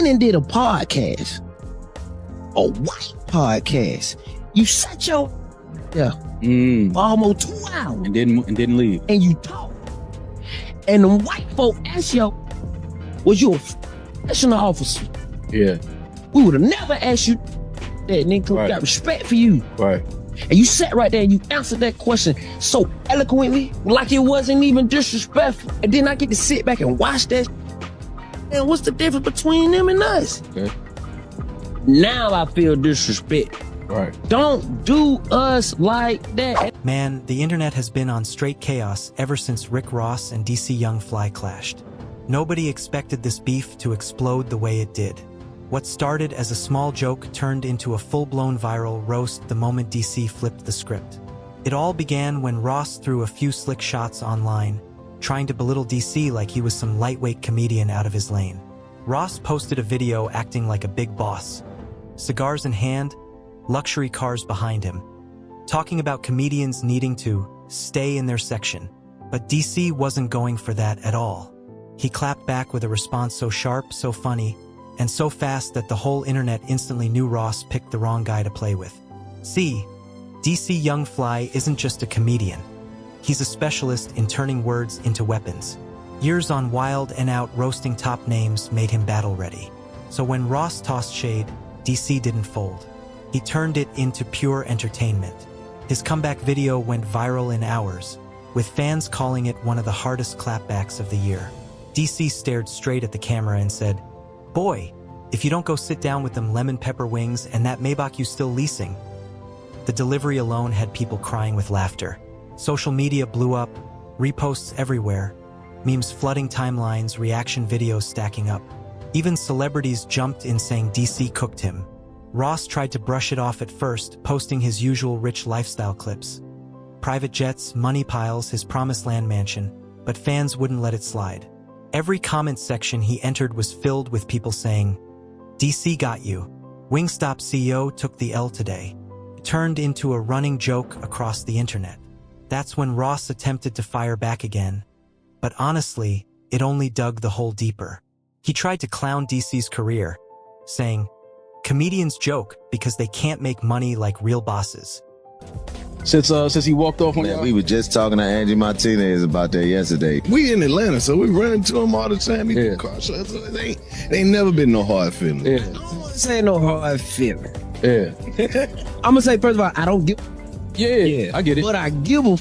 and did a podcast, a white podcast. You sat your for almost 2 hours and didn't leave. and you talk. And the white folk asked you, was you a professional officer? Yeah. We would have never asked you that, nigga. We got respect for you. Right. And you sat right there and you answered that question so eloquently, like it wasn't even disrespectful. And then I get to sit back and watch that. And what's the difference between them and us? Okay. Now I feel disrespect. Right. Don't do us like that. Man, the internet has been on straight chaos ever since Rick Ross and DC Young Fly clashed. Nobody expected this beef to explode the way it did. What started as a small joke turned into a full-blown viral roast the moment DC flipped the script. It all began when Ross threw a few slick shots online, trying to belittle DC like he was some lightweight comedian out of his lane. Ross posted a video acting like a big boss, cigars in hand, luxury cars behind him, talking about comedians needing to stay in their section. But DC wasn't going for that at all. He clapped back with a response so sharp, so funny, and so fast that the whole internet instantly knew Ross picked the wrong guy to play with. See, DC Young Fly isn't just a comedian. He's a specialist in turning words into weapons. Years on wild and out roasting top names made him battle-ready. So when Ross tossed shade, DC didn't fold. He turned it into pure entertainment. His comeback video went viral in hours, with fans calling it one of the hardest clapbacks of the year. DC stared straight at the camera and said, "Boy, if you don't go sit down with them lemon pepper wings and that Maybach you still leasing." The delivery alone had people crying with laughter. Social media blew up, reposts everywhere, memes flooding timelines, reaction videos stacking up. Even celebrities jumped in saying DC cooked him. Ross tried to brush it off at first, posting his usual rich lifestyle clips. Private jets, money piles, his promised land mansion, but fans wouldn't let it slide. Every comment section he entered was filled with people saying, "DC got you. Wingstop CEO took the L today." It turned into a running joke across the internet. That's when Ross attempted to fire back again. But honestly, it only dug the hole deeper. He tried to clown DC's career, saying, "Comedians joke because they can't make money like real bosses." Since he walked off on Man, y'all? we were just talking to Angie Martinez about that yesterday. We in Atlanta, so we run into him all the time. He do car shows. So they ain't never been no hard feelings. Yeah. I don't want to say no hard feeling. Yeah. I'm going to say, first of all, I don't give Yeah, I get it. but I give a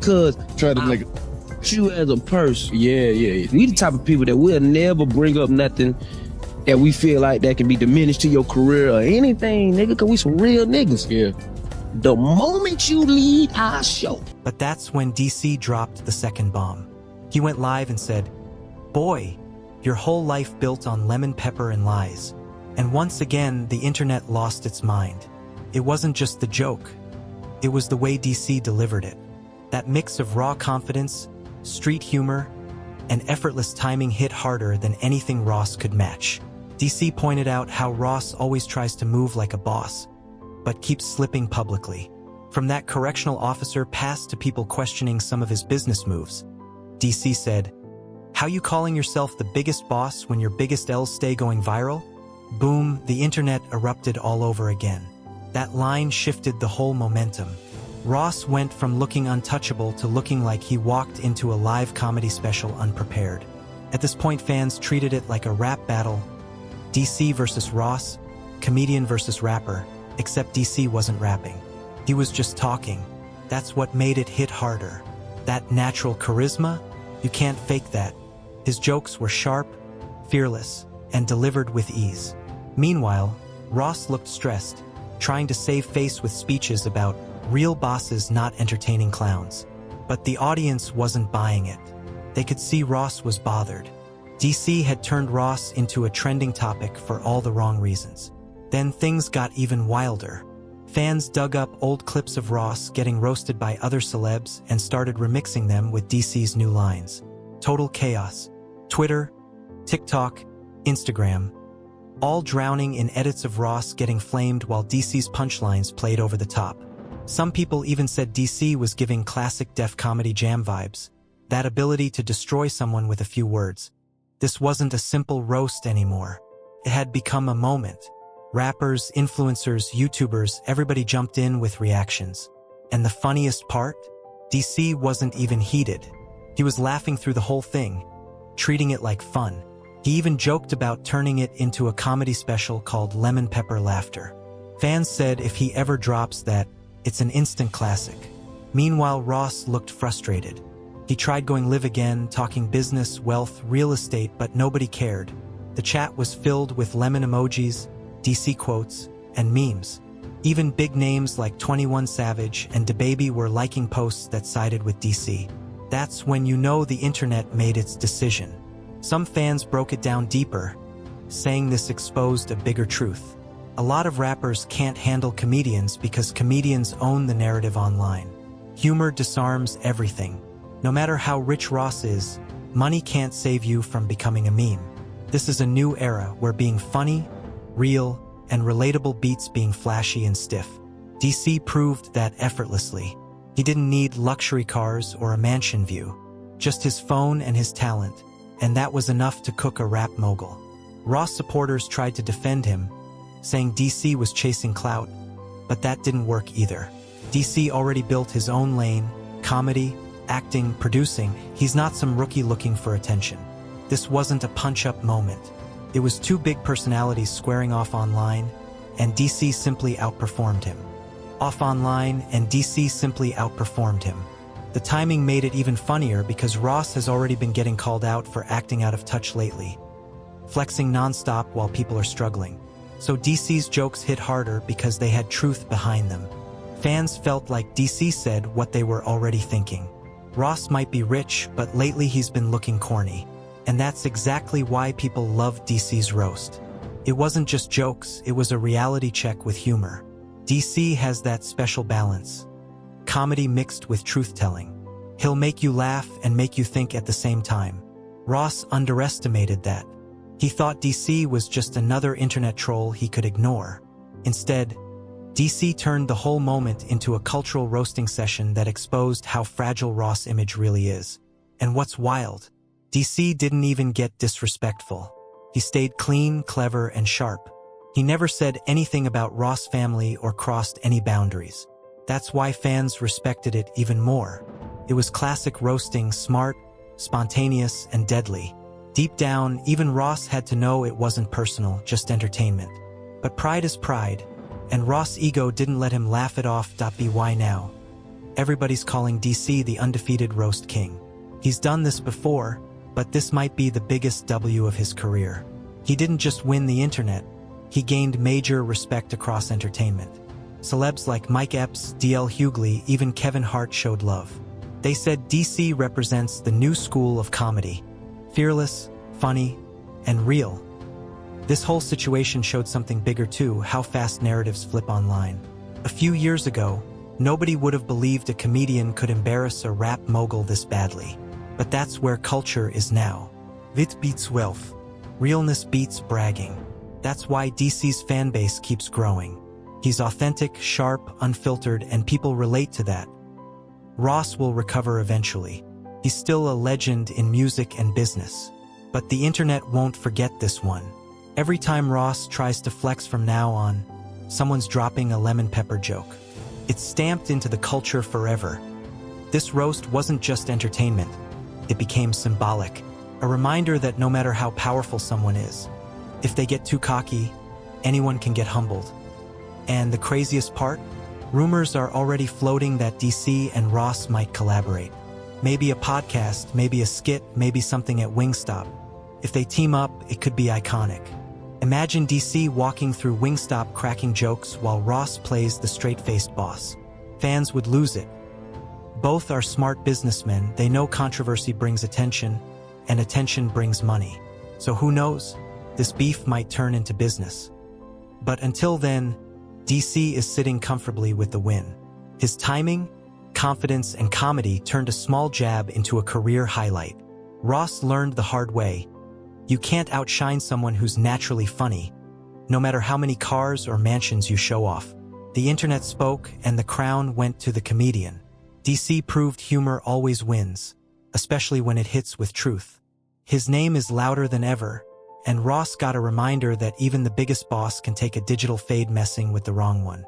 because Try to make it. you as a person. Yeah. We the type of people that will never bring up nothing that we feel like that can be diminished to your career or anything, nigga, because we some real niggas. Yeah. The moment you leave our show. But that's when DC dropped the second bomb. He went live and said, "Boy, your whole life built on lemon pepper and lies." And once again, the internet lost its mind. It wasn't just the joke. It was the way DC delivered it. That mix of raw confidence, street humor, and effortless timing hit harder than anything Ross could match. DC pointed out how Ross always tries to move like a boss, but keeps slipping publicly. From that correctional officer passed to people questioning some of his business moves. DC said, "How you calling yourself the biggest boss when your biggest L's stay going viral?" Boom, the internet erupted all over again. That line shifted the whole momentum. Ross went from looking untouchable to looking like he walked into a live comedy special unprepared. At this point, fans treated it like a rap battle. DC versus Ross, comedian versus rapper, except DC wasn't rapping. He was just talking. That's what made it hit harder. That natural charisma, you can't fake that. His jokes were sharp, fearless, and delivered with ease. Meanwhile, Ross looked stressed, trying to save face with speeches about real bosses not entertaining clowns. But the audience wasn't buying it. They could see Ross was bothered. DC had turned Ross into a trending topic for all the wrong reasons. Then things got even wilder. Fans dug up old clips of Ross getting roasted by other celebs and started remixing them with DC's new lines. Total chaos. Twitter, TikTok, Instagram, all drowning in edits of Ross getting flamed while DC's punchlines played over the top. Some people even said DC was giving classic Def Comedy Jam vibes, that ability to destroy someone with a few words. This wasn't a simple roast anymore. It had become a moment. Rappers, influencers, YouTubers, everybody jumped in with reactions. And the funniest part? DC wasn't even heated. He was laughing through the whole thing, treating it like fun. He even joked about turning it into a comedy special called Lemon Pepper Laughter. Fans said if he ever drops that, it's an instant classic. Meanwhile, Ross looked frustrated. He tried going live again, talking business, wealth, real estate, but nobody cared. The chat was filled with lemon emojis, DC quotes, and memes. Even big names like 21 Savage and DaBaby were liking posts that sided with DC. That's when you know the internet made its decision. Some fans broke it down deeper, saying this exposed a bigger truth. A lot of rappers can't handle comedians because comedians own the narrative online. Humor disarms everything. No matter how rich Ross is, money can't save you from becoming a meme. This is a new era where being funny, real, and relatable beats being flashy and stiff. DC proved that effortlessly. He didn't need luxury cars or a mansion view, just his phone and his talent, and that was enough to cook a rap mogul. Ross supporters tried to defend him, saying DC was chasing clout, but that didn't work either. DC already built his own lane, comedy, acting, producing. He's not some rookie looking for attention. This wasn't a punch-up moment. It was two big personalities squaring off online, and DC simply outperformed him. Off online, and DC simply outperformed him. The timing made it even funnier because Ross has already been getting called out for acting out of touch lately, flexing non-stop while people are struggling. So DC's jokes hit harder because they had truth behind them. Fans felt like DC said what they were already thinking. Ross might be rich, but lately he's been looking corny. And that's exactly why people loved DC's roast. It wasn't just jokes, it was a reality check with humor. DC has that special balance. Comedy mixed with truth-telling. He'll make you laugh and make you think at the same time. Ross underestimated that. He thought DC was just another internet troll he could ignore. Instead, DC turned the whole moment into a cultural roasting session that exposed how fragile Ross' image really is. And what's wild? DC didn't even get disrespectful. He stayed clean, clever, and sharp. He never said anything about Ross' family or crossed any boundaries. That's why fans respected it even more. It was classic roasting, smart, spontaneous, and deadly. Deep down, even Ross had to know it wasn't personal, just entertainment. But pride is pride, and Ross' ego didn't let him laugh it off. Why now? Everybody's calling DC the undefeated roast king. He's done this before, but this might be the biggest W of his career. He didn't just win the internet, he gained major respect across entertainment. Celebs like Mike Epps, D.L. Hughley, even Kevin Hart showed love. They said DC represents the new school of comedy. Fearless, funny, and real. This whole situation showed something bigger too, how fast narratives flip online. A few years ago, nobody would have believed a comedian could embarrass a rap mogul this badly. But that's where culture is now. Wit beats wealth. Realness beats bragging. That's why DC's fanbase keeps growing. He's authentic, sharp, unfiltered, and people relate to that. Ross will recover eventually. He's still a legend in music and business. But the internet won't forget this one. Every time Ross tries to flex from now on, someone's dropping a lemon pepper joke. It's stamped into the culture forever. This roast wasn't just entertainment. It became symbolic, a reminder that no matter how powerful someone is, if they get too cocky, anyone can get humbled. And the craziest part? Rumors are already floating that DC and Ross might collaborate. Maybe a podcast, maybe a skit, maybe something at Wingstop. If they team up, it could be iconic. Imagine DC walking through Wingstop cracking jokes while Ross plays the straight-faced boss. Fans would lose it. Both are smart businessmen. They know controversy brings attention, and attention brings money. So who knows? This beef might turn into business. But until then, DC is sitting comfortably with the win. His timing, confidence, and comedy turned a small jab into a career highlight. Ross learned the hard way. You can't outshine someone who's naturally funny, no matter how many cars or mansions you show off. The internet spoke, and the crown went to the comedian. DC proved humor always wins, especially when it hits with truth. His name is louder than ever, and Ross got a reminder that even the biggest boss can take a digital fade messing with the wrong one.